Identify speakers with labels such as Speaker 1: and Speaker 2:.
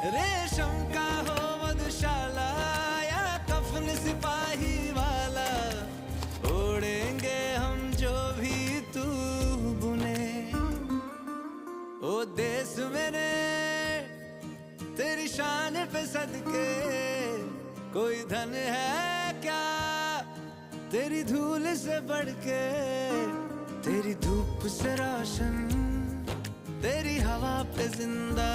Speaker 1: रेशम का हो मधुशाला या कफन सिपाही वाला, ओढ़ेंगे हम जो भी तू बुने। ओ देश मेरे तेरी शान पे सदके, कोई धन है क्या तेरी धूल से बढ़ के। तेरी धूप से रोशन, तेरी हवा पे जिंदा,